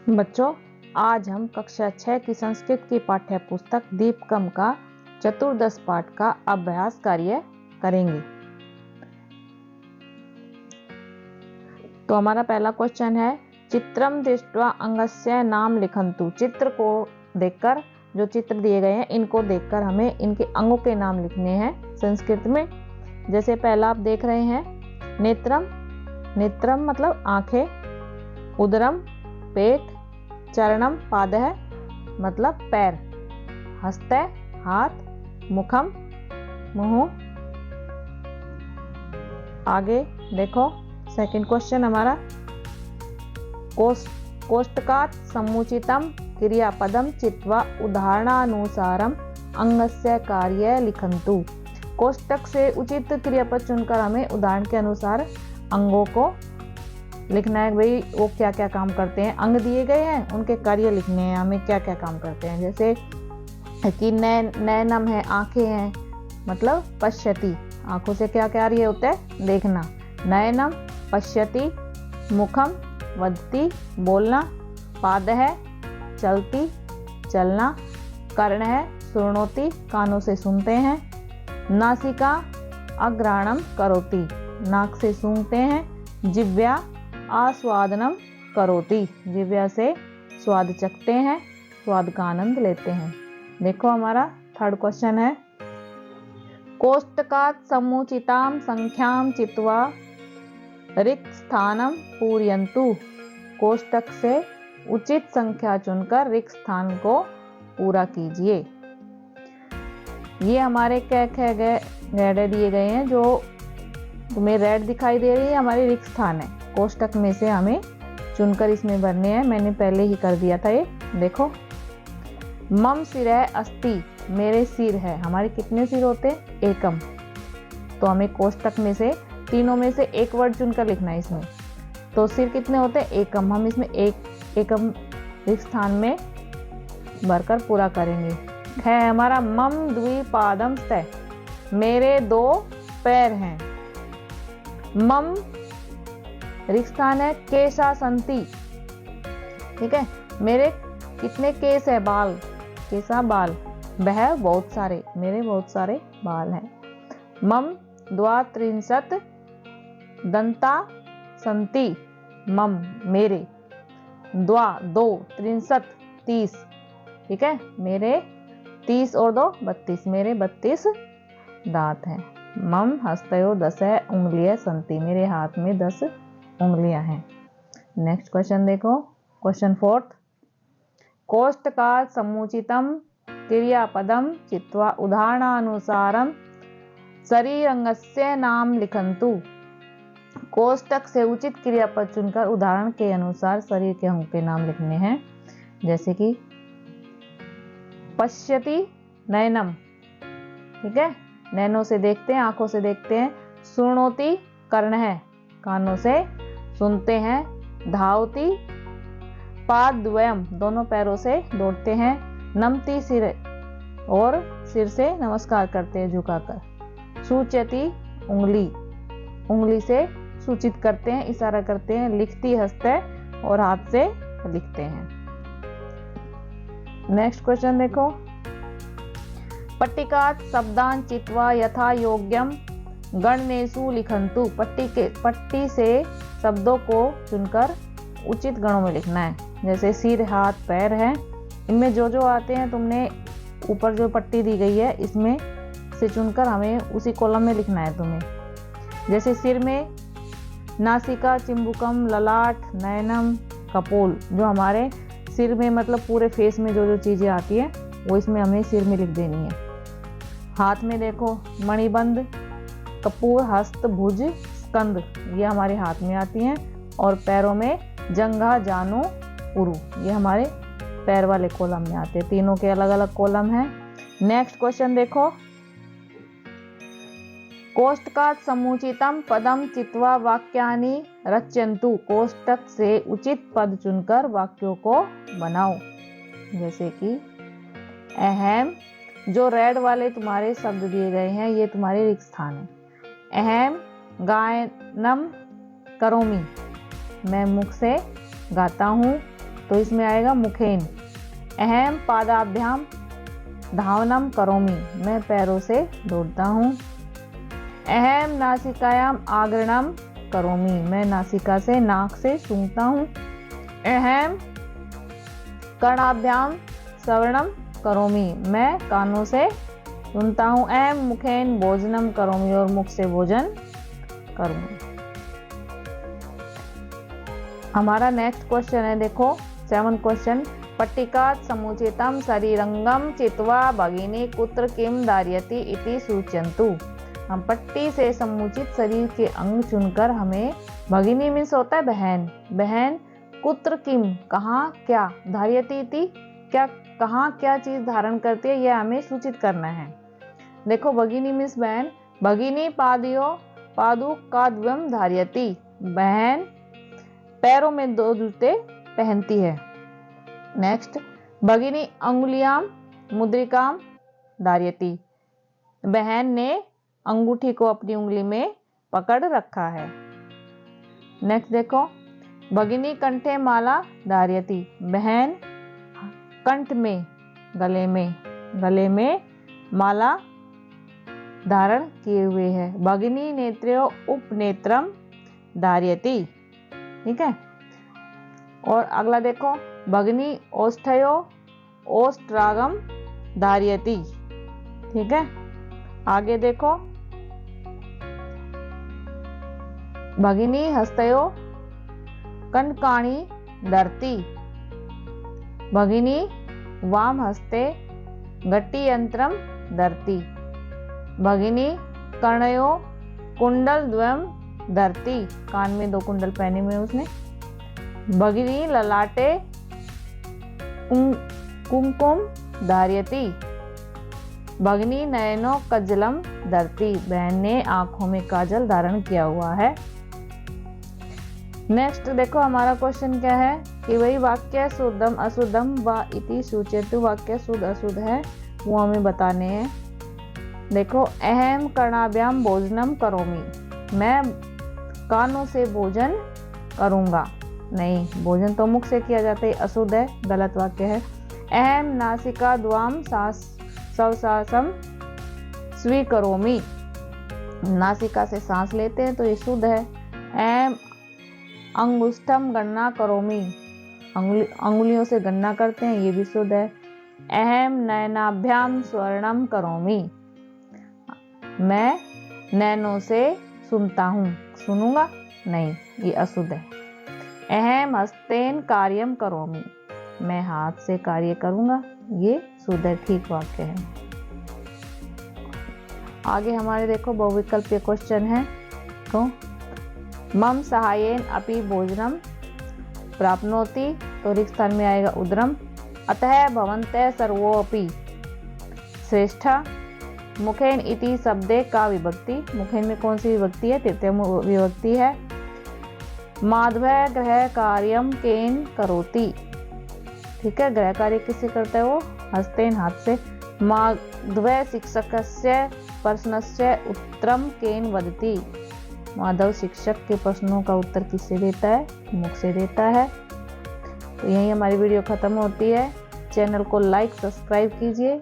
बच्चों, आज हम कक्षा 6 की संस्कृत की पाठ्य पुस्तक दीपकम का चतुर्दश पाठ का अभ्यास कार्य करेंगे। तो हमारा पहला क्वेश्चन है, चित्रम दृष्ट्वा अंगस्य नाम लिखन्तु। चित्र को देखकर, जो चित्र दिए गए हैं इनको देखकर हमें इनके अंगों के नाम लिखने हैं संस्कृत में। जैसे पहला आप देख रहे हैं, नेत्रम। नेत्रम मतलब आंखें। उदरम पेट। चरणम पाद है मतलब पैर। हस्त हाथ। मुखम मुंह। आगे देखो, सेकंड क्वेश्चन हमारा, कोष्टकात् समुचितम क्रियापदम चित्वा उदाहरणानुसारम अंगस्य कार्य लिखन्तु। कोष्टक से उचित क्रियापद चुनकर हमें उदाहरण के अनुसार अंगों को लिखना है। भाई वो क्या क्या काम करते हैं, अंग दिए गए हैं, उनके कार्य लिखने हैं हमें, क्या क्या काम करते हैं। जैसे कि नैनम है, आंखें हैं, मतलब पश्यति, आंखों से क्या कार्य होता है, देखना। नयनम पश्यति। मुखम वदति, बोलना। पाद है चलती, चलना। कर्ण है शृणोति, कानों से सुनते हैं। नासिका अघ्राणम करोति, नाक से सूंघते हैं। जिह्वा आस्वादनम करोति, जिह्वा से स्वाद चखते हैं, स्वाद का आनंद लेते हैं। देखो हमारा थर्ड क्वेश्चन है, कोष्टकात् समुचितां संख्यां चित्वा रिक्त स्थानम पूरयन्तु। कोष्टक से उचित संख्या चुनकर रिक्त स्थान को पूरा कीजिए। ये हमारे क्या गैडे दिए गए हैं, जो तुम्हें रेड दिखाई दे रही है, हमारी रिक्त स्थान है। कोष्टक में से हमें चुनकर इसमें भरने हैं। मैंने पहले ही कर दिया था ये, देखो। मम सिर अस्ति, मेरे सिर है। हमारे कितने सिर होते हैं, एकम। तो हमें कोष्टक में से तीनों में से एक वर्ड चुनकर लिखना है इसमें। तो सिर कितने होते हैं, एकम। हम इसमें एकम इस स्थान में भरकर पूरा करेंगे। है हमारा मम द्विपादम स्तः, मेरे दो पैर हैं। मम रिक्त स्थान है, केशा संति, ठीक है। मेरे कितने केस है, बाल। केसा बाल। वह बहुत सारे, मेरे बहुत सारे बाल हैं। मम द्वात्रिंशत् दंता संति, मम मेरे। द्वा दो, त्रिंशत् 30, ठीक है। मेरे 30 और 2 32, मेरे 32 दांत हैं। मम हस्तयो 10 उंगलियां संति, मेरे हाथ में 10 उंगलियां हैं। नेक्स्ट क्वेश्चन देखो, क्वेश्चन फोर्थ, कोष्टकात् समुचितम क्रियापदम चित्वा उदाहरणानुसारम शरीरंगस्य नाम लिखन्तु। कोष्टक से उचित क्रियापद चुनकर उदाहरण के अनुसार शरीर के अंग के नाम लिखने हैं। जैसे कि पश्यति नयनम, ठीक है, नैनों से देखते हैं, आंखों से देखते हैं। शृणोति कर्ण है, कानों से सुनते हैं। धावति पादद्वयम, दोनों पैरों से दौड़ते हैं। नमति सिर, और सिर से नमस्कार करते हैं झुकाकर। सूचयति उंगली, उंगली से सूचित करते हैं, इशारा करते हैं। लिखती हस्त है, और हाथ से लिखते हैं। नेक्स्ट क्वेश्चन देखो, पट्टिकात् शब्दान् चित्वा यथा योग्यम गणनेषु लिखन्तु। पट्टी से शब्दों को चुनकर उचित गणों में लिखना है। जैसे सिर हाथ पैर है, इनमें जो जो आते हैं, तुमने ऊपर जो पट्टी दी गई है इसमें से चुनकर हमें उसी कॉलम में लिखना है तुम्हें। जैसे सिर में नासिका चिंबुकम ललाट नयनम कपोल, जो हमारे सिर में मतलब पूरे फेस में जो जो चीज़ें आती हैं वो इसमें हमें सिर में लिख देनी है। हाथ में देखो, मणिबंध कपूर हस्त भुज स्कंद, ये हमारे हाथ में आती हैं। और पैरों में जंघा जानो उरु, ये हमारे पैर वाले कॉलम में आते हैं। तीनों के अलग अलग कॉलम हैं। नेक्स्ट क्वेश्चन देखो, कोष्टकात् समुचितम पदम चित्वा वाक्यानि रचयन्तु। कोष्टक से उचित पद चुनकर वाक्यों को बनाओ। जैसे कि अहम, जो रेड वाले तुम्हारे शब्द दिए गए हैं ये तुम्हारे रिक्त स्थान है। अहम गायनम करोमि, मैं मुख से गाता हूँ। तो इसमें आएगा मुखेन। अहम पादाभ्याम धावनम करोमि, मैं पैरों से दौड़ता हूँ। अहम नासिकायाम आगरणम करोमि, मैं नासिका से नाक से सूंघता हूँ। अहम कर्णाभ्याम श्रवणम करोमि, मैं कानों से सुनता हूँ। अहम मुखेन भोजनम करोमि, और मुख से भोजन करूंगी। हमारा नेक्स्ट क्वेश्चन है, देखो 7th क्वेश्चन। पट्टिकात् समुचितं शरीरंगम चित्वा भगिनी कुत्र किम धारयति इति सूचयन्तु। हम पट्टी से समुचित शरीर के अंग चुनकर हमें, भगिनी मीन्स होता है बहन, बहन कुत्र किम कहाँ क्या, धारयति इति क्या, कहाँ क्या चीज धारण करती है, यह हमें सूचित करना है। देखो भगिनी मीन्स बहन, भगिनी पादुकाद्वयम् धारयति, बहन पैरों में 2 जूते पहनती है। नेक्स्ट, भगिनी अंगुलियां मुद्रिकाम धारयति, बहन ने अंगूठी को अपनी उंगली में पकड़ रखा है। नेक्स्ट देखो, भगिनी कंठे माला धारयति, बहन कंठ में गले में माला धारण किए हुए है। भगिनी नेत्रो उपनेत्रम धारयति, ठीक है। और अगला देखो, भगिनी ओष्ठयो ओष्ट्रागम धारयति, ठीक है। आगे देखो, भगिनी हस्तयो कनकाणी धरती, भगिनी वाम हस्ते गट्टियंत्रम धरती, भगिनी कर्णयो कुंडल द्वयम धरती, कान में 2 कुंडल पहने हुए उसने। भगिनी ललाटे कुमकुम धारयति, भगिनी नयनो कज्जलम धरती, बहन ने आंखों में काजल धारण किया हुआ है। नेक्स्ट देखो हमारा क्वेश्चन क्या है कि वही वाक्य शुद्धम अशुद्धम व इति सूचयतु, वाक्य शुद्ध अशुद्ध है वो हमें बताने हैं। देखो, अहम कर्णाभ्याम भोजनम करोमि, मैं कानों से भोजन करूंगा, नहीं, भोजन तो मुख से किया जाता है, अशुद्ध है, गलत वाक्य है। अहम नासिका द्वाम श्वासम स्वीकरोमि, नासिका से सांस लेते हैं तो ये शुद्ध है। अहम अंगुष्ठम गणना करोमि, अंगुलियों से गणना करते हैं, ये भी शुद्ध है। अहम नयनाभ्याम स्वर्णम करोमि, मैं नैनों से सुनता हूँ, सुनूंगा नहीं, ये अशुद्ध है। अहम हस्तेन कार्यम करोमि, मैं हाथ से कार्य करूंगा, ये शुद्ध है, ठीक वाक्य है। आगे हमारे देखो बहुविकल्पीय क्वेश्चन है। तो मम सहायेन अपि भोजनम प्राप्नोति, तो रिक्त स्थान में आएगा उदरम। अतः भवन्तः सर्वोऽपि श्रेष्ठा। मुखेन इति शब्दे का विभक्ति, मुखेन में कौन सी विभक्ति है, तृतीय विभक्ति है। माधव गृह कार्यम केन करोति, ठीक है, गृह कार्य किससे करता है वो, हस्तेन हाथ से। माधव शिक्षकस्य प्रश्नस्य उत्तरम केन वदति, माधव शिक्षक के प्रश्नों का उत्तर किससे देता है, मुख से देता है। तो यही हमारी वीडियो खत्म होती है। चैनल को लाइक सब्सक्राइब कीजिए।